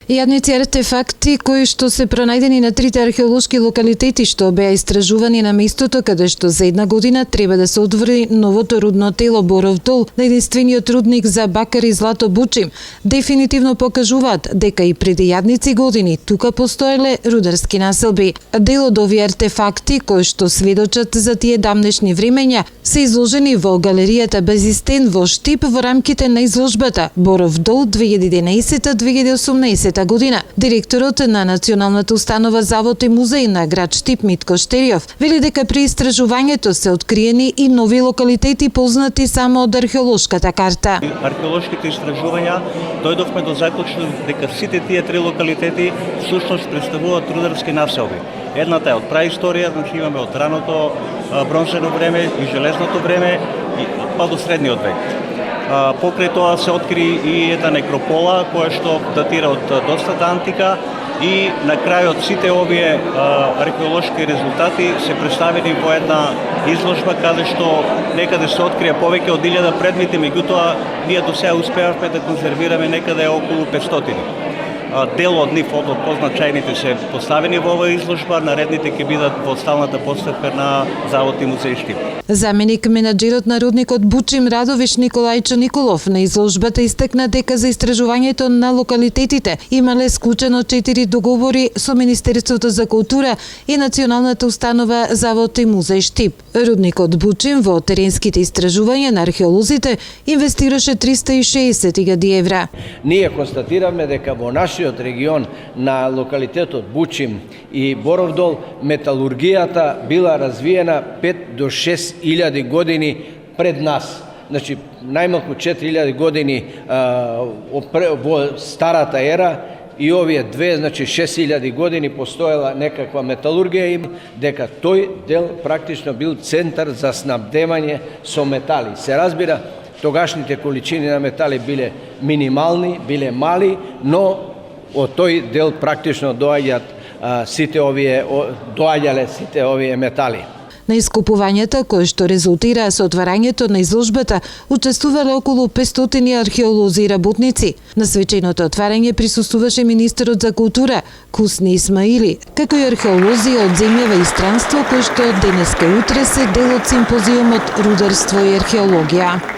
Јадници артефакти кои што се пронајдени на трите археолошки локалитети што беа истражувани на местото каде што за една година треба да се отвори новото рудно тело Боров дол на единствениот рудник за бакар и злато Бучим, дефинитивно покажуваат дека и преди јадници години тука постоеле рударски населби. Дел од овие артефакти кои што сведочат за тие дамнешни времења се изложени во галеријата Безистен во Штип во рамките на изложбата Боров дол 2011-2018 година. Директорот на Националната установа Завод и музеј на град Штип Митко Штериов вели дека при истражувањето се откриени и нови локалитети познати само од археолошката карта. Археолошките истражувања дојдовме до заклучок дека сите тие три локалитети всушност представуваат рударски населби. Едната е од праисторија, значи имаме од раното бронзено време и железното време па до средниот век. Покрај тоа се откри и една некропола која што датира од доста антика и на крајот сите овие археолошки резултати се представени во една изложба каде што некаде се открија повеќе од 1000 предмети, меѓутоа ние до сега успеавме да конзервираме некаде околу 500. Дел од нив од позначајните се поставени во оваа изложба, наредните ќе бидат во сталната поставка на Завод и музеј Штип. Заменик менаџерот на рудникот Бучим Радовиш Николајчо Николов на изложбата истакна дека за истражувањето на локалитетите имале склучено 4 договори со Министерството за култура и Националната установа Завод и музеј Штип. Рудникот Бучим во теренските истражувања на археолозите инвестираше 360.000 евра. Ние констатиравме дека во нашиот регион на локалитетот Бучим и Боров дол металургијата била развиена 5 до 6.000 години пред нас. Значи, најмалку 4.000 години во старата ера и овие две, значи 6.000 години постоела некаква металургија и дека тој дел практично бил центар за снабдевање со метали. Се разбира, тогашните количини на метали биле минимални, биле мали, но од тој дел практично доаѓале сите овие метали. На искупувањата кои што резултираа со отварањето на изложбата учествувале околу 500 археолози и работници. На свеченото отварање присуствуваше министерот за култура Кусни Исмаили, како и археолози од земјава и странство кои што денеска и утре се дел од симпозиумот Рударство и археологија.